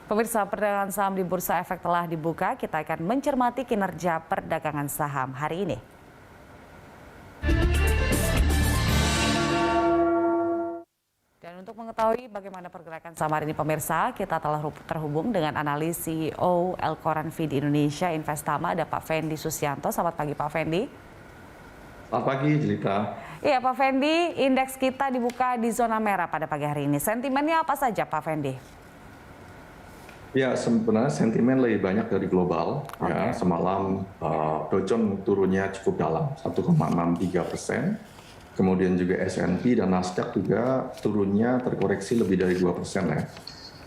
Pemirsa, perdagangan saham di Bursa Efek telah dibuka. Kita akan mencermati kinerja perdagangan saham hari ini. Dan untuk mengetahui bagaimana pergerakan saham hari ini, pemirsa, kita telah terhubung dengan analis CEO Elkoran Feed Indonesia Investama, ada Pak Fendi Susianto. Selamat pagi, Pak Fendi. Selamat pagi, Jelita. Iya, Pak Fendi, indeks kita dibuka di zona merah pada pagi hari ini. Sentimennya apa saja, Pak Fendi? Ya, sebenarnya sentimen lebih banyak dari global. Ya, semalam Dow Jones turunnya cukup dalam, 1,63%. Kemudian juga S&P dan Nasdaq juga turunnya terkoreksi lebih dari 2% ya.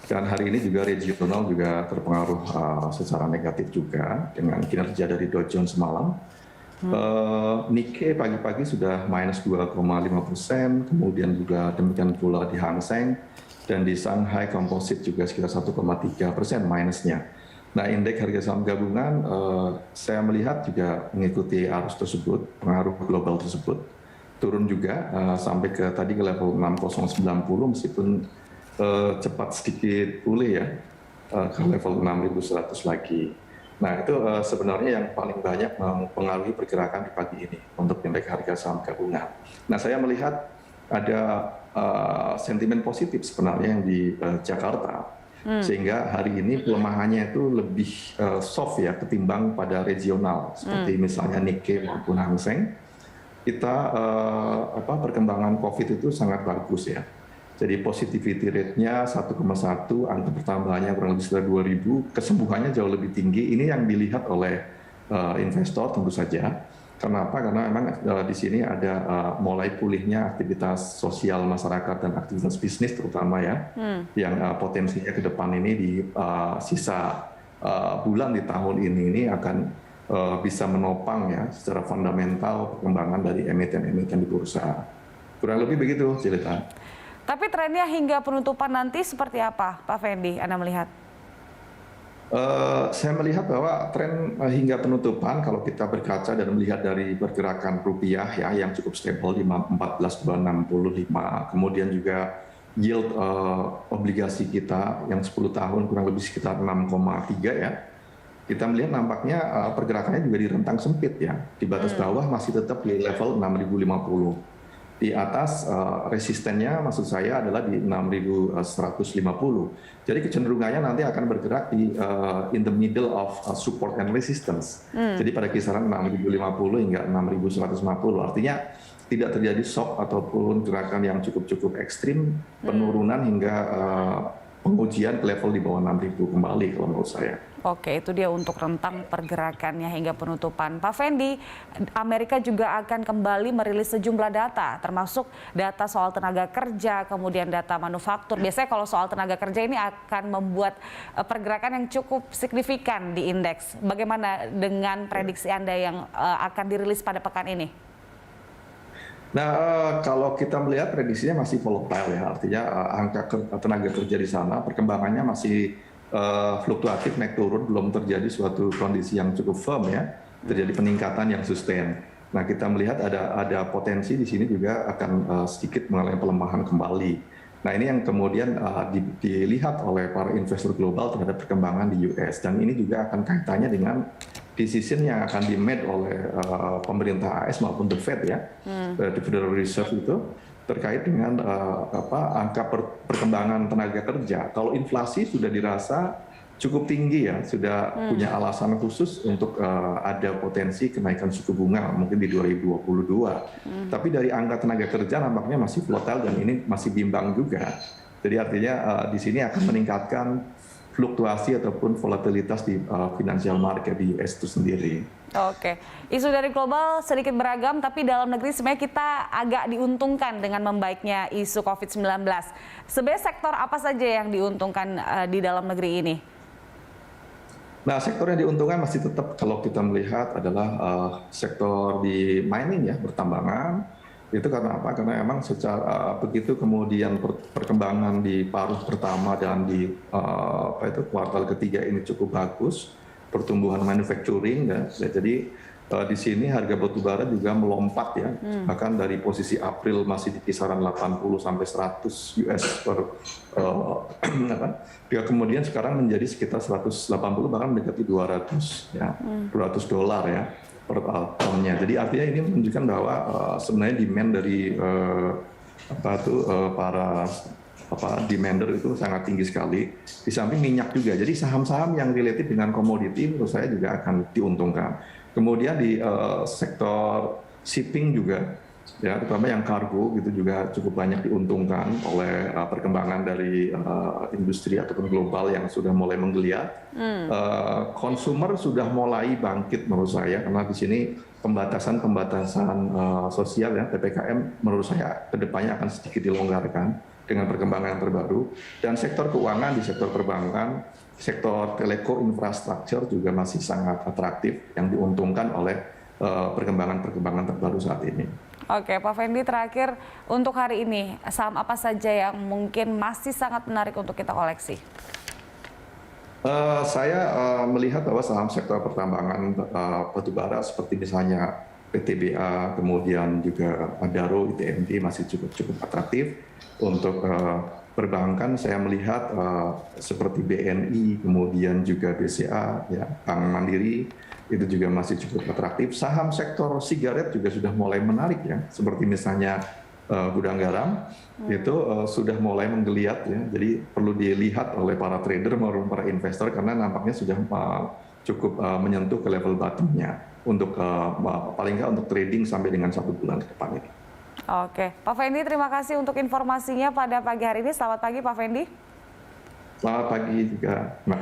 Dan hari ini juga regional juga terpengaruh secara negatif juga dengan kinerja dari Dow Jones semalam. Nikkei pagi-pagi sudah minus 2,5%, kemudian juga demikian pula di Hang Seng, dan di Shanghai Composite juga sekitar 1,3% minusnya. Nah, indeks harga saham gabungan saya melihat juga mengikuti arus tersebut, pengaruh global tersebut. Turun juga sampai ke tadi ke level 6090 meskipun cepat sedikit pulih ya ke level 6100 lagi. Nah, itu sebenarnya yang paling banyak mempengaruhi pergerakan di pagi ini untuk indeks harga saham gabungan. Nah, saya melihat ada sentimen positif sebenarnya yang di Jakarta, sehingga hari ini pelemahannya itu lebih soft ya ketimbang pada regional seperti misalnya Nikkei maupun Hang Seng. Kita perkembangan COVID itu sangat bagus ya. Jadi positivity rate-nya 1,1, angka pertambahannya kurang lebih sekitar 2.000, kesembuhannya jauh lebih tinggi. Ini yang dilihat oleh investor tentu saja. Kenapa? Karena memang di sini ada mulai pulihnya aktivitas sosial masyarakat dan aktivitas bisnis terutama ya, yang potensinya ke depan ini di sisa bulan di tahun ini akan bisa menopang ya secara fundamental perkembangan dari emiten-emiten di bursa. Kurang lebih begitu, Jelita. Tapi trennya hingga penutupan nanti seperti apa, Pak Fendi, Anda melihat? Saya melihat bahwa tren hingga penutupan kalau kita berkaca dan melihat dari pergerakan rupiah ya yang cukup stable di 14,265, kemudian juga yield obligasi kita yang 10 tahun kurang lebih sekitar 6,3 ya. Kita melihat nampaknya pergerakannya juga di rentang sempit ya, di batas bawah masih tetap di level 6.050. Di atas resistennya maksud saya adalah di 6.150. Jadi kecenderungannya nanti akan bergerak di in the middle of support and resistance. Jadi pada kisaran 6.050 hingga 6.150. Artinya tidak terjadi shock ataupun gerakan yang cukup ekstrim, penurunan hingga pengujian ke level di bawah 6.000 kembali kalau menurut saya. Oke, itu dia untuk rentang pergerakannya hingga penutupan. Pak Fendi, Amerika juga akan kembali merilis sejumlah data, termasuk data soal tenaga kerja, kemudian data manufaktur. Biasanya kalau soal tenaga kerja ini akan membuat pergerakan yang cukup signifikan di indeks. Bagaimana dengan prediksi Anda yang akan dirilis pada pekan ini? Nah, kalau kita melihat prediksinya masih volatile ya, artinya angka tenaga kerja di sana perkembangannya masih fluktuatif, naik turun, belum terjadi suatu kondisi yang cukup firm ya, terjadi peningkatan yang sustain. Nah, kita melihat ada potensi di sini juga akan sedikit mengalami pelemahan kembali. Nah, ini yang kemudian dilihat oleh para investor global terhadap perkembangan di US, dan ini juga akan kaitannya dengan decision yang akan di-made oleh pemerintah AS maupun The Fed ya, the Federal Reserve itu, terkait dengan angka perkembangan tenaga kerja. Kalau inflasi sudah dirasa cukup tinggi ya, sudah punya alasan khusus untuk ada potensi kenaikan suku bunga mungkin di 2022. Tapi dari angka tenaga kerja nampaknya masih volatile dan ini masih bimbang juga. Jadi artinya di sini akan meningkatkan fluktuasi ataupun volatilitas di financial market di US itu sendiri. Oke, isu dari global sedikit beragam, tapi dalam negeri sebenarnya kita agak diuntungkan dengan membaiknya isu COVID-19. Sebenarnya sektor apa saja yang diuntungkan di dalam negeri ini? Nah, sektor yang diuntungkan masih tetap kalau kita melihat adalah sektor di mining ya, bertambangan. Itu karena apa? Karena memang secara begitu kemudian perkembangan di paruh pertama dan di kuartal ketiga ini cukup bagus, pertumbuhan manufacturing ya. Jadi di sini harga batubara juga melompat ya, bahkan dari posisi April masih di kisaran 80 sampai 100 US per ya, kemudian sekarang menjadi sekitar 180 bahkan mendekati 200 ya, $200 ya per tonnya. Jadi artinya ini menunjukkan bahwa sebenarnya demand dari para demander itu sangat tinggi sekali. Di samping minyak juga. Jadi saham-saham yang related dengan komoditi menurut saya juga akan diuntungkan. Kemudian di sektor shipping juga, ya terutama yang kargo gitu juga cukup banyak diuntungkan oleh perkembangan dari industri ataupun global yang sudah mulai menggeliat. Konsumer sudah mulai bangkit menurut saya, karena di sini pembatasan sosial ya PPKM menurut saya kedepannya akan sedikit dilonggarkan dengan perkembangan yang terbaru. Dan sektor keuangan di sektor perbankan, sektor telco infrastruktur juga masih sangat atraktif yang diuntungkan oleh perkembangan terbaru saat ini. Oke, Pak Fendi, terakhir untuk hari ini saham apa saja yang mungkin masih sangat menarik untuk kita koleksi? Saya melihat bahwa saham sektor pertambangan batubara seperti misalnya PTBA, kemudian juga Adaro, ITMD masih cukup atraktif. Untuk perbankan saya melihat seperti BNI, kemudian juga BCA, ya, Bank Mandiri itu juga masih cukup atraktif. Saham sektor sigaret juga sudah mulai menarik ya, seperti misalnya Gudang Garam itu sudah mulai menggeliat ya. Jadi perlu dilihat oleh para trader maupun para investor karena nampaknya sudah cukup menyentuh ke level bottomnya untuk paling nggak untuk trading sampai dengan 1 bulan ke depan ini. Oke, Pak Fendi, terima kasih untuk informasinya pada pagi hari ini. Selamat pagi, Pak Fendi. Selamat pagi juga.